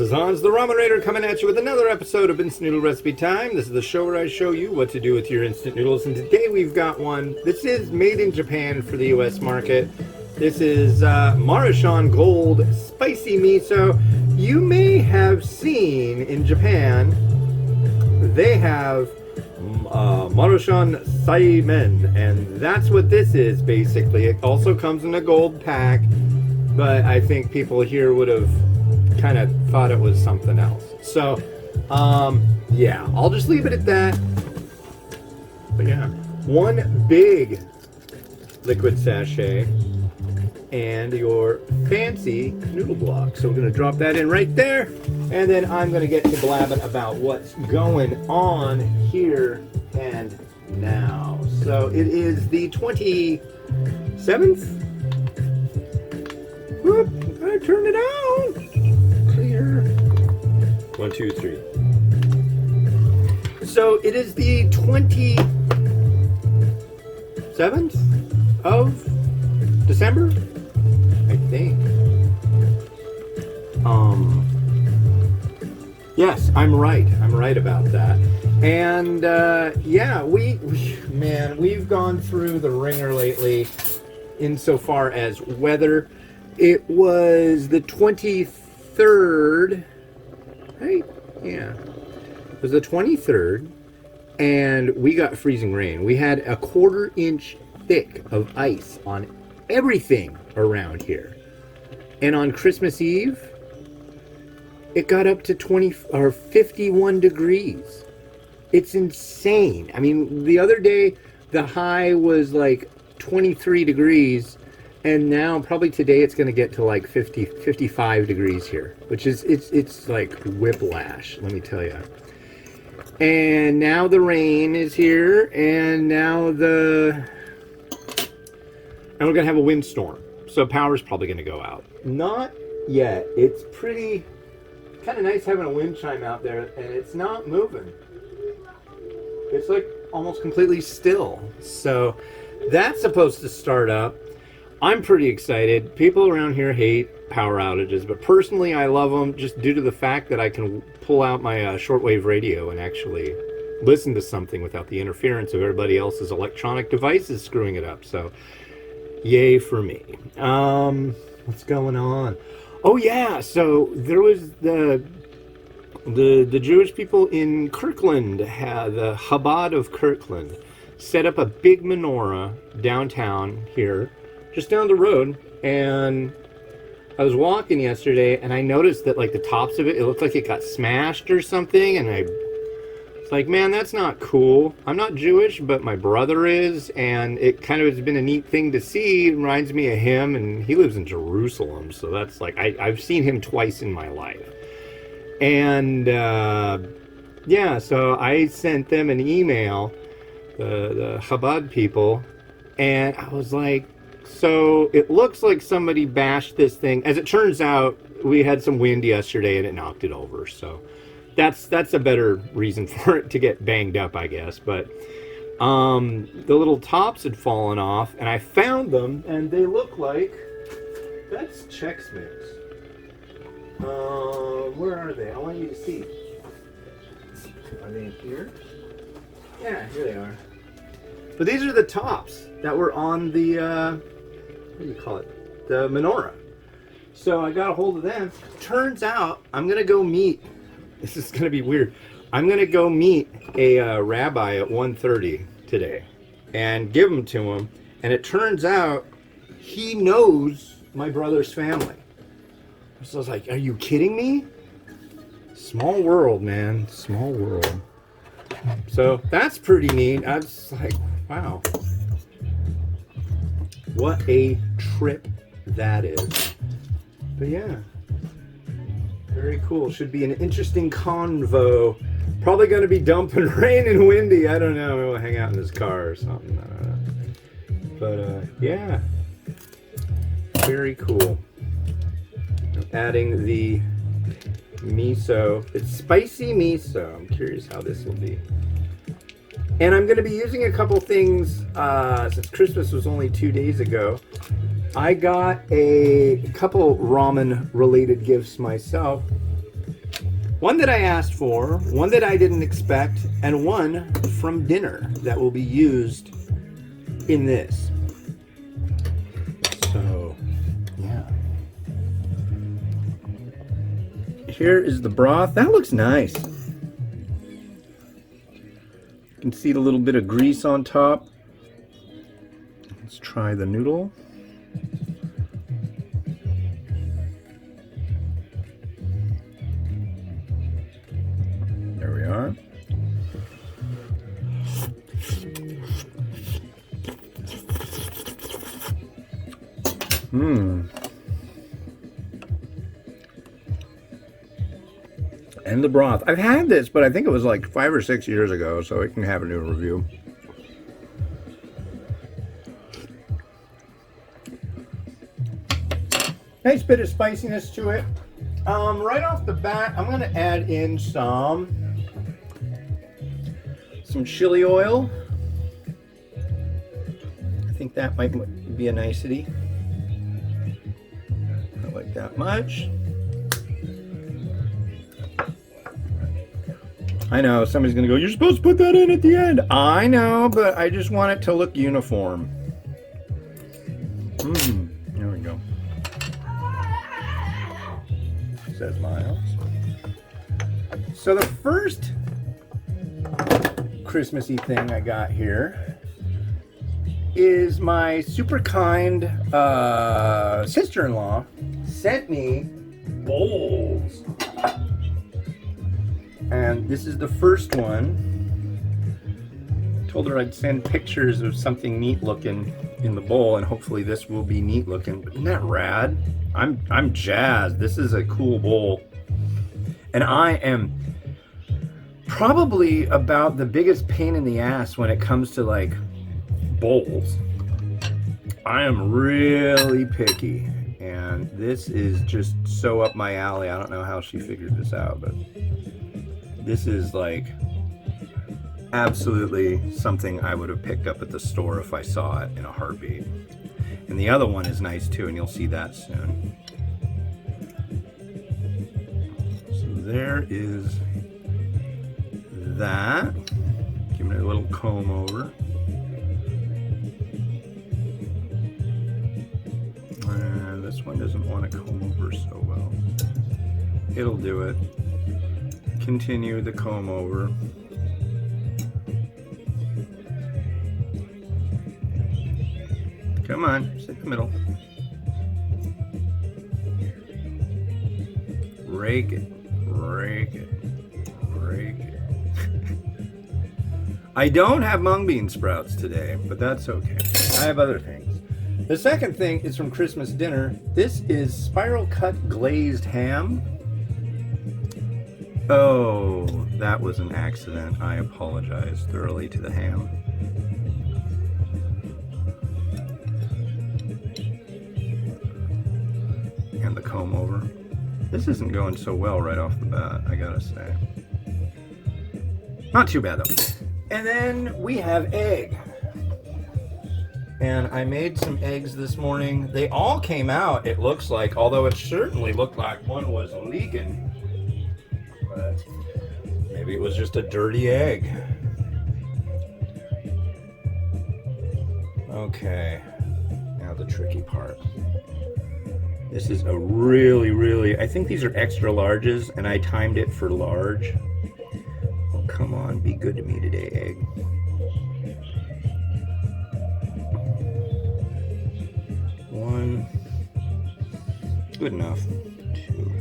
is Hans, the Ramen Raider, coming at you with another episode of Instant Noodle Recipe Time. This is the show where I show you what to do with your instant noodles, and today we've got one. This is made in Japan for the US market. This is Maruchan Gold Spicy Miso. You may have seen in Japan, they have Maruchan Ramen, and that's what this is basically. It also comes in a gold pack, but I think people here would have kind of thought it was something else. So, yeah, I'll just leave it at that. But yeah, one big liquid sachet and your fancy noodle block. So we're going to drop that in right there, and then I'm going to get to blabbing about what's going on here and now. So it is the 27th. Whoop, I turned it on. Clear. 1, 2, 3. So it is the 27th of December, I think. Yes, I'm right. I'm right about that. And yeah, we've gone through the ringer lately insofar as weather. It was the 23rd, right? Yeah. It was the 23rd, and we got freezing rain. We had a 1/4 inch thick of ice on everything around here. And on Christmas Eve, it got up to 51 degrees. It's insane. I mean, the other day, the high was like 23 degrees. And now, probably today, it's going to get to like 55 degrees here, which is, it's like whiplash, let me tell you. And now the rain is here, and now we're going to have a windstorm. So power's probably going to go out. Not yet. It's pretty, kind of nice having a wind chime out there, and it's not moving. It's like almost completely still. So that's supposed to start up. I'm pretty excited. People around here hate power outages, but personally I love them just due to the fact that I can pull out my shortwave radio and actually listen to something without the interference of everybody else's electronic devices screwing it up. So, yay for me. What's going on? Oh yeah, so there was the Jewish people in Kirkland, the Chabad of Kirkland, set up a big menorah downtown here, just down the road, and I was walking yesterday, and I noticed that, like, the tops of it, it looked like it got smashed or something, and it's like, man, that's not cool. I'm not Jewish, but my brother is, and it kind of has been a neat thing to see. It reminds me of him, and he lives in Jerusalem, so that's, like, I've seen him twice in my life. And, yeah, so I sent them an email, the Chabad people, and I was like, so it looks like somebody bashed this thing. As it turns out, we had some wind yesterday and it knocked it over. So that's a better reason for it to get banged up, I guess. But the little tops had fallen off, and I found them, and they look like, that's Chex Mix. Where are they? I want you to see. Are they in here? Yeah, here they are. But these are the tops that were on the, what do you call it? The menorah. So I got a hold of them. Turns out I'm going to go meet, this is going to be weird, I'm going to go meet a rabbi at 1:30 today and give them to him. And it turns out he knows my brother's family. So I was like, are you kidding me? Small world, man. Small world. So that's pretty neat. I was like, wow. What a trip that is. But yeah, very cool. Should be an interesting convo. Probably going to be dumping rain and windy. I don't know. Maybe we'll hang out in his car or something. I don't know. But yeah, very cool. Adding the miso. It's spicy miso. I'm curious how this will be. And I'm going to be using a couple things, since Christmas was only 2 days ago. I got a couple ramen related gifts myself. One that I asked for, one that I didn't expect, and one from dinner that will be used in this. So, yeah. Here is the broth. That looks nice. You can see the little bit of grease on top. Let's try the noodle. There we are. And the broth. I've had this, but I think it was like 5 or 6 years ago, so it can have a new review. Nice bit of spiciness to it. Right off the bat, I'm going to add in some chili oil. I think that might be a nicety. Not like that much. I know, somebody's going to go, you're supposed to put that in at the end. I know, but I just want it to look uniform. There we go. Says Miles. So the first Christmassy thing I got here is my super kind sister-in-law sent me bowls. And this is the first one. Told her I'd send pictures of something neat looking in the bowl, and hopefully this will be neat looking. But isn't that rad? I'm jazzed. This is a cool bowl. And I am probably about the biggest pain in the ass when it comes to like bowls. I am really picky, and this is just so up my alley. I don't know how she figured this out, but this is like absolutely something I would have picked up at the store if I saw it in a heartbeat. And the other one is nice too, and you'll see that soon. So there is that. Give it a little comb over. And this one doesn't want to comb over so well. It'll do it. Continue the comb over. Come on, sit in the middle. Rake it, rake it, rake it. I don't have mung bean sprouts today, but that's okay. I have other things. The second thing is from Christmas dinner. This is spiral cut glazed ham. Oh, that was an accident. I apologize thoroughly to the ham. And the comb over. This isn't going so well right off the bat, I gotta say. Not too bad though. And then we have egg. And I made some eggs this morning. They all came out, it looks like, although it certainly looked like one was leaking. But maybe it was just a dirty egg. Okay, now the tricky part. This is a really, I think these are extra larges, and I timed it for large. Oh, come on, be good to me today, egg. One, good enough. Two.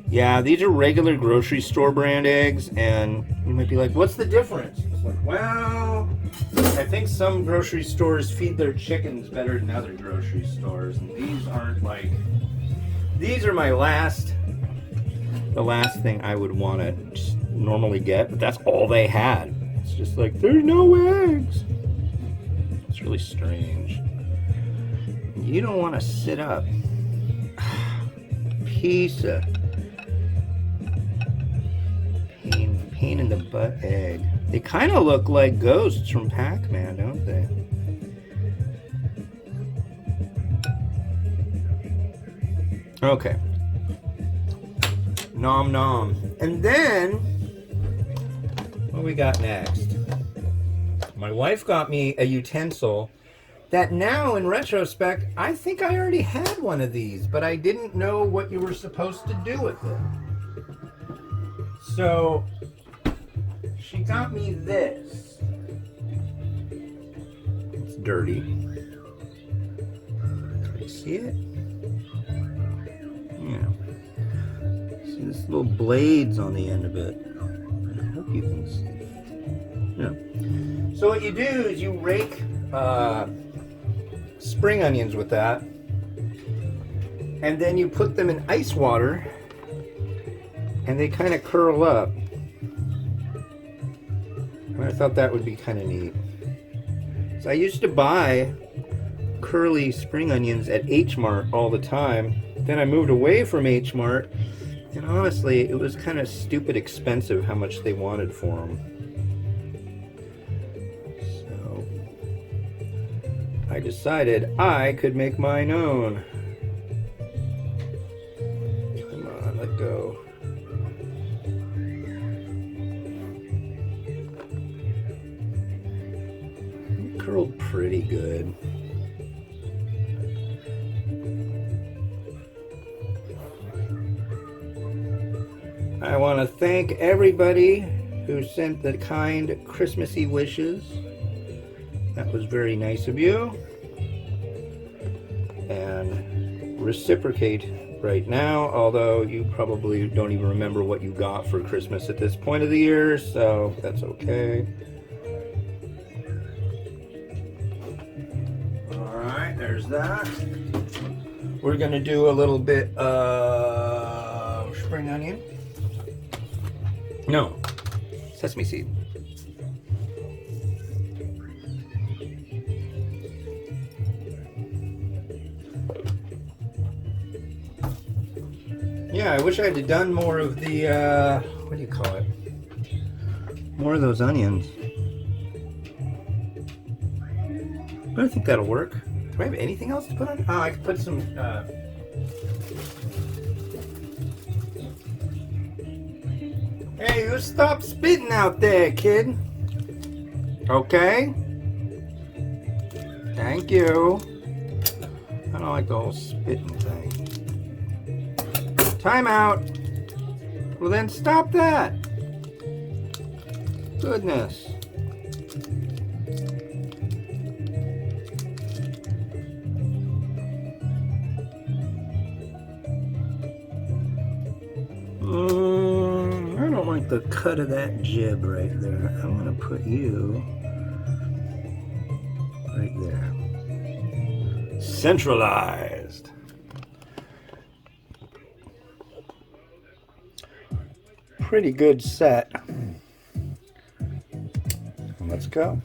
Yeah, these are regular grocery store brand eggs, and you might be like, what's the difference? It's like, well, I think some grocery stores feed their chickens better than other grocery stores, and these aren't like, these are the last thing I would want to normally get, but that's all they had. It's just like, there's no eggs. It's really strange. You don't want to sit up. Piece of pain in the butt egg. They kind of look like ghosts from Pac-Man, don't they? Okay. Nom nom. And then, what we got next? My wife got me a utensil that now, in retrospect, I think I already had one of these, but I didn't know what you were supposed to do with it. So, she got me this. It's dirty. Can you see it? Yeah. See this little blades on the end of it. I hope you can see. Yeah. So what you do is you rake spring onions with that, and then you put them in ice water, and they kind of curl up. And I thought that would be kind of neat. So I used to buy curly spring onions at H Mart all the time. Then I moved away from H Mart, and honestly, it was kind of stupid expensive how much they wanted for them. So I decided I could make mine own. Come on, let go. It curled pretty good. I want to thank everybody who sent the kind Christmassy wishes. That was very nice of you. And reciprocate right now, although you probably don't even remember what you got for Christmas at this point of the year, so that's okay. Alright, there's that. We're going to do a little bit of spring onion. No, sesame seed. Yeah, I wish I had done more of the, what do you call it? More of those onions. But I think that'll work. Do I have anything else to put on? Oh, I could put some, Hey, you stop spitting out there, kid. Okay? Thank you. I don't like the whole spitting thing. Time out. Well, then stop that. Goodness. I don't like the cut of that jib right there. I'm going to put you right there. Centralized. Pretty good set. Let's go.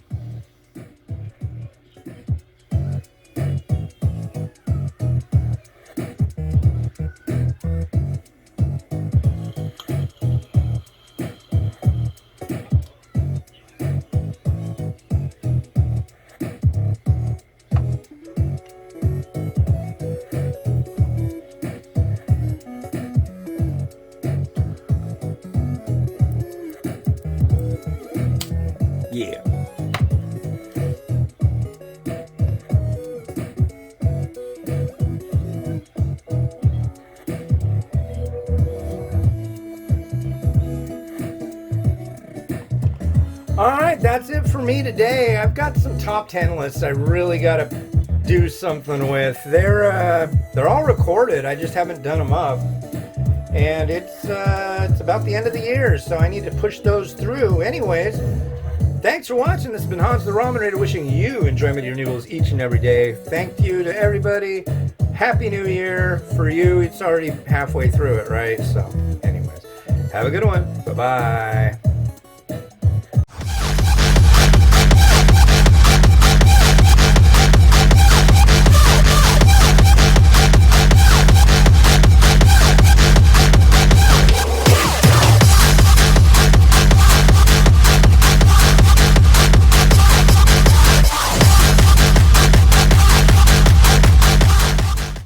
Yeah. Alright, that's it for me today. I've got some top 10 lists I really gotta do something with. They're all recorded, I just haven't done them up. And it's about the end of the year, so I need to push those through. Anyways, thanks for watching. This has been Hans the Ramen Raider wishing you enjoyment of your noodles each and every day. Thank you to everybody. Happy New Year. For you, it's already halfway through it, right? So, anyways, have a good one. Bye-bye.